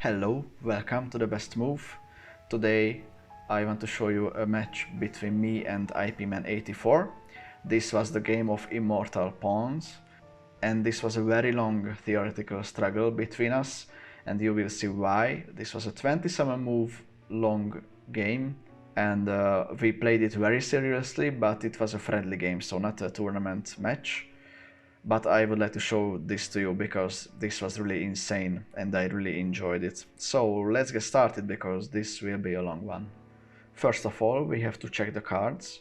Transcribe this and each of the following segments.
Hello, welcome to the best move. Today I want to show you a match between me and IP-Man84. This was the game of Immortal Pawns, and this was a very long theoretical struggle between us, and you will see why. This was a 27 move long game, and we played it very seriously, but it was a friendly game, so not a tournament match. But I would like to show this to you because this was really insane and I really enjoyed it. So let's get started because this will be a long one. First of all, we have to check the cards.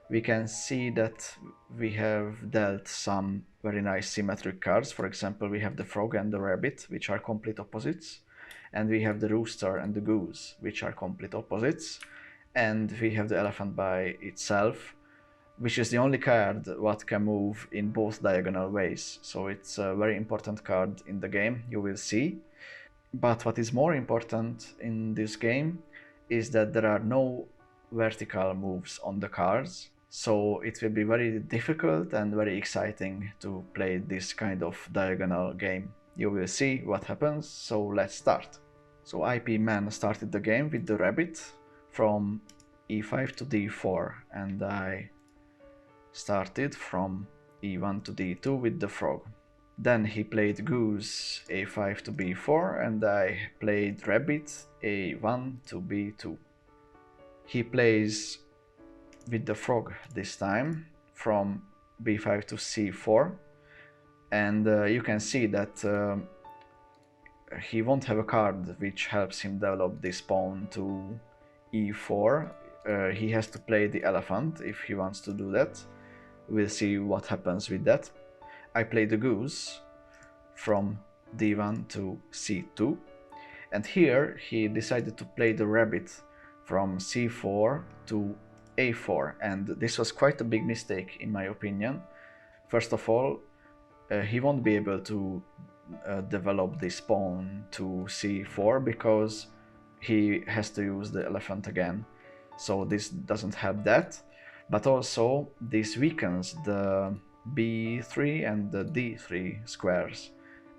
We can see that we have dealt some very nice symmetric cards. For example, we have the frog and the rabbit, which are complete opposites. And we have the rooster and the goose, which are complete opposites. And we have the elephant by itself, which is the only card what can move in both diagonal ways. So it's a very important card in the game, you will see. But what is more important in this game is that there are no vertical moves on the cards. So it will be very difficult and very exciting to play this kind of diagonal game. You will see what happens, so let's start. So IP-Man started the game with the rabbit from e5 to d4, and I started from e1 to d2 with the frog. Then he played goose a5 to b4 and I played rabbit a1 to b2. He plays with the frog this time from b5 to c4, and you can see that he won't have a card which helps him develop this pawn to e4. He has to play the elephant if he wants to do that. We'll see what happens with that. I played the goose from d1 to c2, and here he decided to play the rabbit from c4 to a4, and this was quite a big mistake in my opinion. First of all, he won't be able to develop this pawn to c4 because he has to use the elephant again, so this doesn't help that. But also this weakens the b3 and the d3 squares,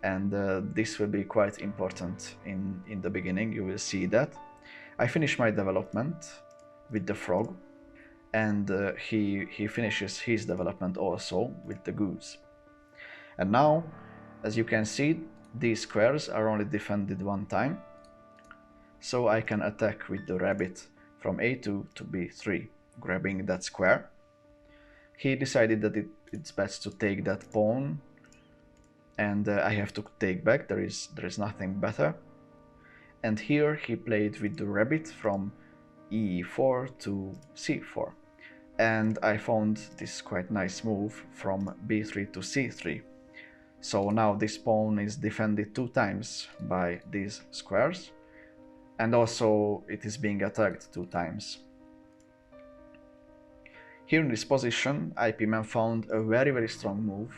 and this will be quite important in the beginning, you will see that. I finish my development with the frog, and he finishes his development also with the goose. And now, as you can see, these squares are only defended one time, so I can attack with the rabbit from a2 to b3, grabbing that square. He decided that it's best to take that pawn, and I have to take back. There is nothing better. And here he played with the rabbit from e4 to c4, and I found this quite nice move from b3 to c3. So now this pawn is defended two times by these squares, and also it is being attacked two times. Here in this position, IP-Man found a very strong move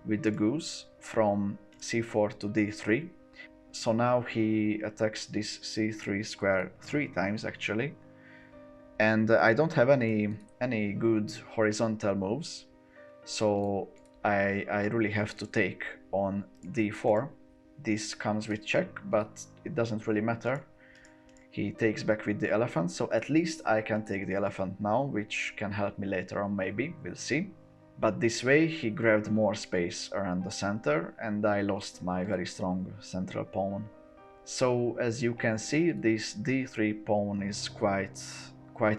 with the goose from c4 to d3. So now he attacks this c3 square three times actually, and I don't have any good horizontal moves, so I really have to take on d4. This comes with check, but it doesn't really matter. He takes back with the elephant, so at least I can take the elephant now, which can help me later on maybe, we'll see. But this way he grabbed more space around the center, and I lost my very strong central pawn. So as you can see, this d3 pawn is quite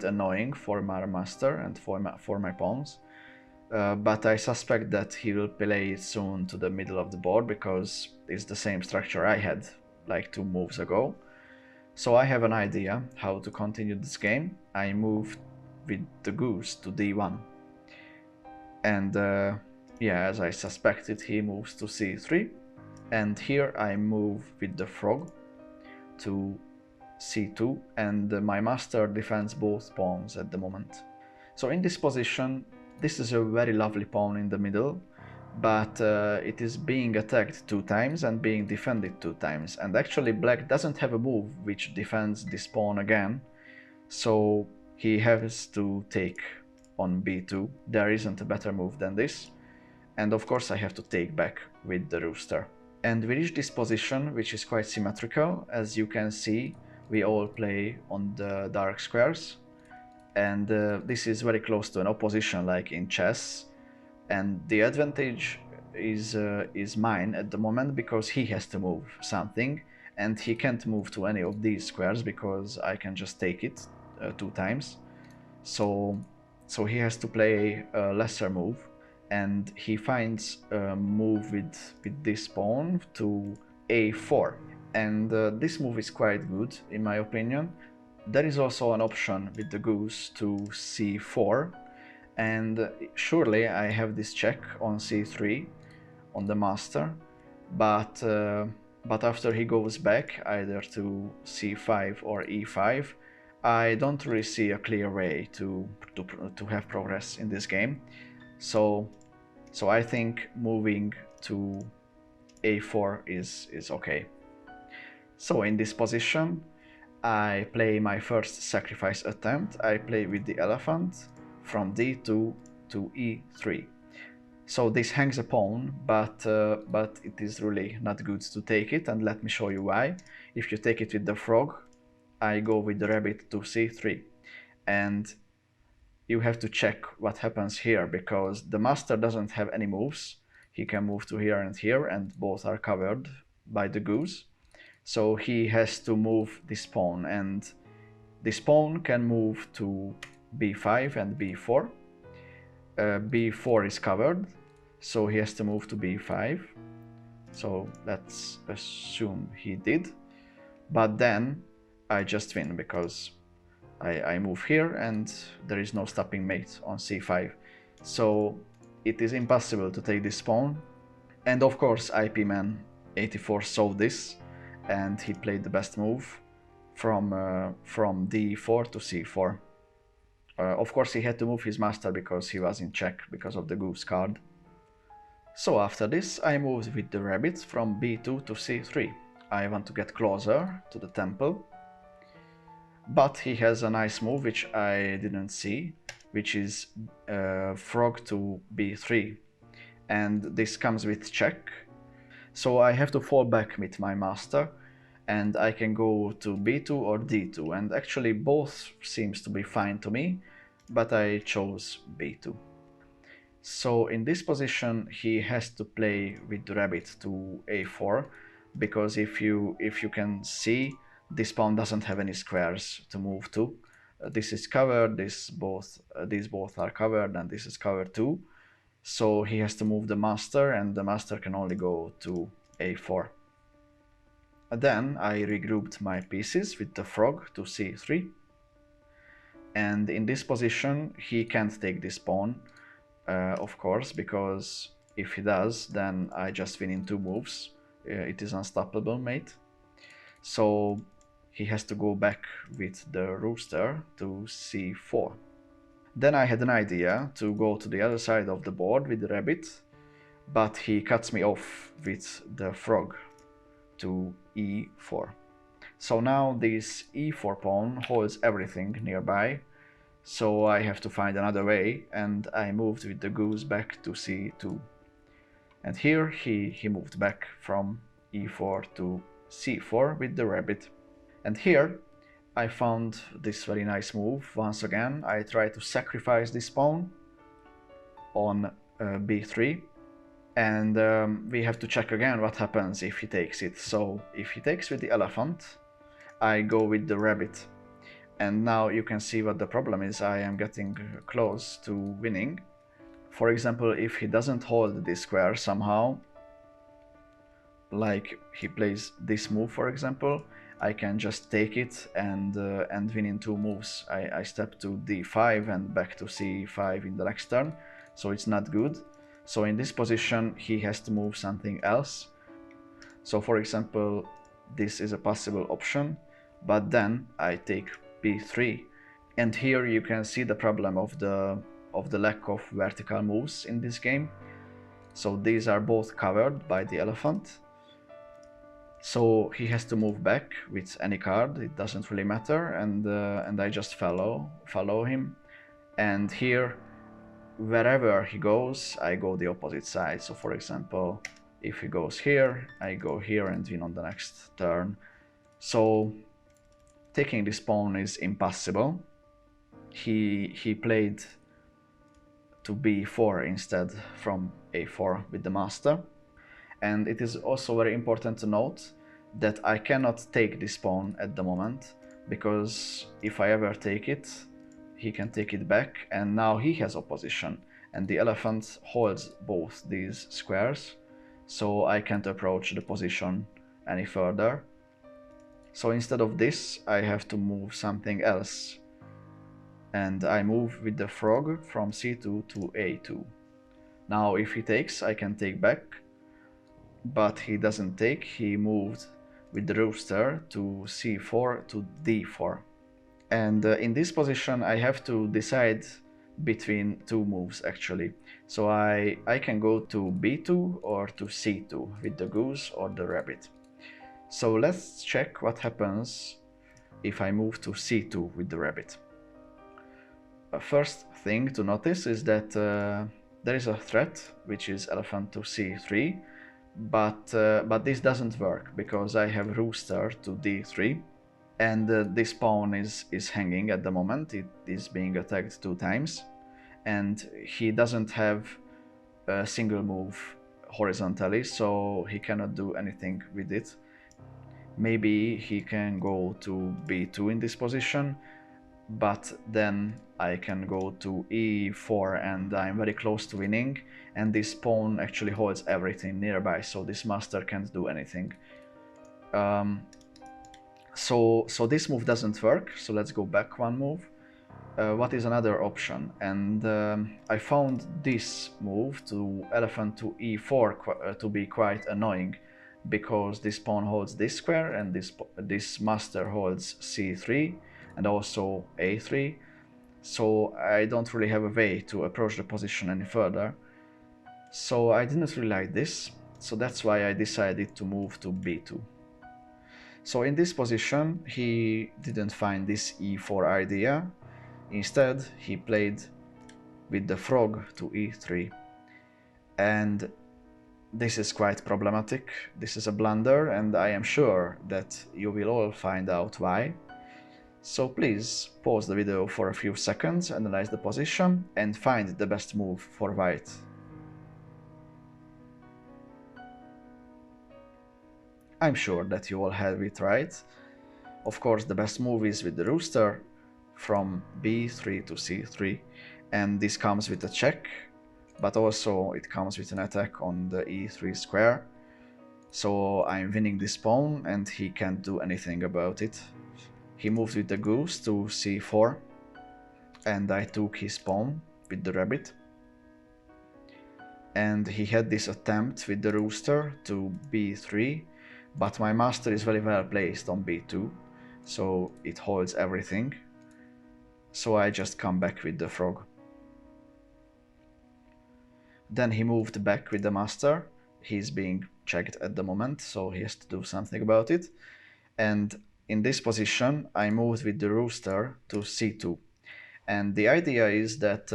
annoying for my master and for my pawns. But I suspect that he will play it soon to the middle of the board because it's the same structure I had like 2 moves ago. So I have an idea how to continue this game. I moved with the goose to d1, and yeah, as I suspected, he moves to c3, and here I move with the frog to c2, and my master defends both pawns at the moment. So in this position, this is a very lovely pawn in the middle, but it is being attacked 2 times and being defended 2 times, and actually black doesn't have a move which defends this pawn again, so he has to take on b2. There isn't a better move than this, and of course I have to take back with the rooster. And we reach this position, which is quite symmetrical. As you can see, we all play on the dark squares, and this is very close to an opposition like in chess, and the advantage is mine at the moment because he has to move something, and he can't move to any of these squares because I can just take it 2 times. So he has to play a lesser move, and he finds a move with this pawn to a4, and this move is quite good in my opinion. There is also an option with the goose to c4, and surely I have this check on c3 on the master, but after he goes back either to c5 or e5, I don't really see a clear way to have progress in this game. So I think moving to a4 is okay. So in this position, I play my first sacrifice attempt. I play with the elephant from d2 to e3. So this hangs a pawn, but it is really not good to take it, and let me show you why. If you take it with the frog, I go with the rabbit to c3, and you have to check what happens here, because the master doesn't have any moves. He can move to here, and both are covered by the goose. So he has to move this pawn, and this pawn can move to b5 and b4. b4 is covered, so he has to move to b5. So let's assume he did. But then I just win because I move here and there is no stopping mate on c5. So it is impossible to take this pawn. And of course IP-Man84 saw this, and he played the best move from d4 to c4. Of course he had to move his master because he was in check because of the goose card. So after this I moved with the rabbit from b2 to c3. I want to get closer to the temple. But he has a nice move which I didn't see, which is frog to b3. And this comes with check. So I have to fall back with my master, and I can go to b2 or d2, and actually both seems to be fine to me, but I chose b2. So in this position he has to play with the rabbit to a4, because if you can see, this pawn doesn't have any squares to move to. This is covered, these both are covered, and this is covered too. So he has to move the master, and the master can only go to a4. Then I regrouped my pieces with the frog to c3. And in this position he can't take this pawn, of course, because if he does, then I just win in 2 moves. It is unstoppable mate. So he has to go back with the rooster to c4. Then I had an idea to go to the other side of the board with the rabbit, but he cuts me off with the frog to e4. So now this e4 pawn holds everything nearby, so I have to find another way, and I moved with the goose back to c2. And here he moved back from e4 to c4 with the rabbit. And here I found this very nice move. Once again I try to sacrifice this pawn on b3, and we have to check again what happens if he takes it. So if he takes with the elephant, I go with the rabbit, and now you can see what the problem is. I am getting close to winning. For example, if he doesn't hold this square somehow, like he plays this move for example, I can just take it and win in 2 moves. I step to d5 and back to c5 in the next turn, so it's not good. So in this position he has to move something else. So for example, this is a possible option, but then I take b3, and here you can see the problem of the lack of vertical moves in this game. So these are both covered by the elephant. So he has to move back with any card, it doesn't really matter, and I just follow him. And here, wherever he goes, I go the opposite side. So for example, If he goes here, I go here and win on the next turn. So taking this pawn is impossible. He played to b4 instead from a4 with the master. And it is also very important to note that I cannot take this pawn at the moment, because if I ever take it, he can take it back, and now he has opposition, and the elephant holds both these squares, so I can't approach the position any further. So instead of this, I have to move something else, and I move with the frog from c2 to a2. Now if he takes, I can take back, but he doesn't take. He moved with the rooster to c4 to d4. And in this position I have to decide between two moves actually. So I can go to b2 or to c2 with the goose or the rabbit. So let's check what happens if I move to c2 with the rabbit. First thing to notice is that there is a threat, which is elephant to c3, but this doesn't work because I have rooster to d3, and this pawn is hanging at the moment. It is being attacked 2 times, and he doesn't have a single move horizontally, so he cannot do anything with it. Maybe he can go to b2 in this position, but then I can go to e4 and I'm very close to winning, and this pawn actually holds everything nearby, so this master can't do anything. So this move doesn't work, so let's go back one move. What is another option? And I found this move to elephant to e4 to be quite annoying, because this pawn holds this square and this master holds c3 and also a3, so I don't really have a way to approach the position any further. So I didn't really like this, so that's why I decided to move to b2. So in this position he didn't find this e4 idea. Instead he played with the frog to e3, and this is quite problematic. This is a blunder, and I am sure that you will all find out why. So please pause the video for a few seconds, analyze the position and find the best move for white. I'm sure that you all have it right. Of course, the best move is with the rooster from b3 to c3, and this comes with a check, but also it comes with an attack on the e3 square. So I'm winning this pawn and he can't do anything about it. He moved with the goose to c4, and I took his pawn with the rabbit. And he had this attempt with the rooster to b3, but my master is very well placed on b2, so it holds everything. So I just come back with the frog. Then he moved back with the master. He's being checked at the moment, so he has to do something about it. And in this position I moved with the rooster to c2, and the idea is that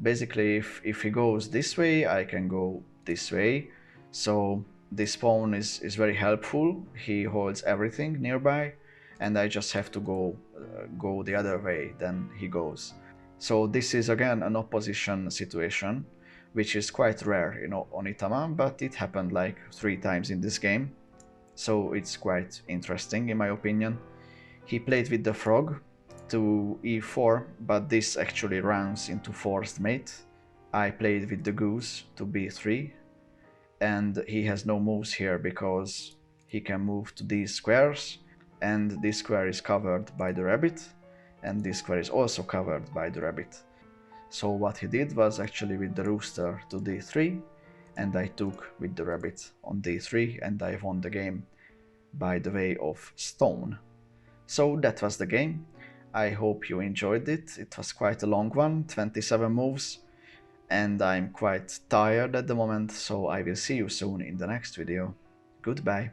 basically if he goes this way, I can go this way. So this pawn is very helpful. He holds everything nearby, and I just have to go the other way than he goes. So this is again an opposition situation, which is quite rare in Onitama, but it happened like 3 times in this game. So it's quite interesting in my opinion. He played with the frog to e4, but this actually runs into forced mate. I played with the goose to b3, and he has no moves here because he can move to these squares, and this square is covered by the rabbit, and this square is also covered by the rabbit. So what he did was actually with the rooster to d3, and I took with the rabbit on d3, and I won the game by the way of stone. So that was the game. I hope you enjoyed it. It was quite a long one, 27 moves, and I'm quite tired at the moment, so I will see you soon in the next video. Goodbye.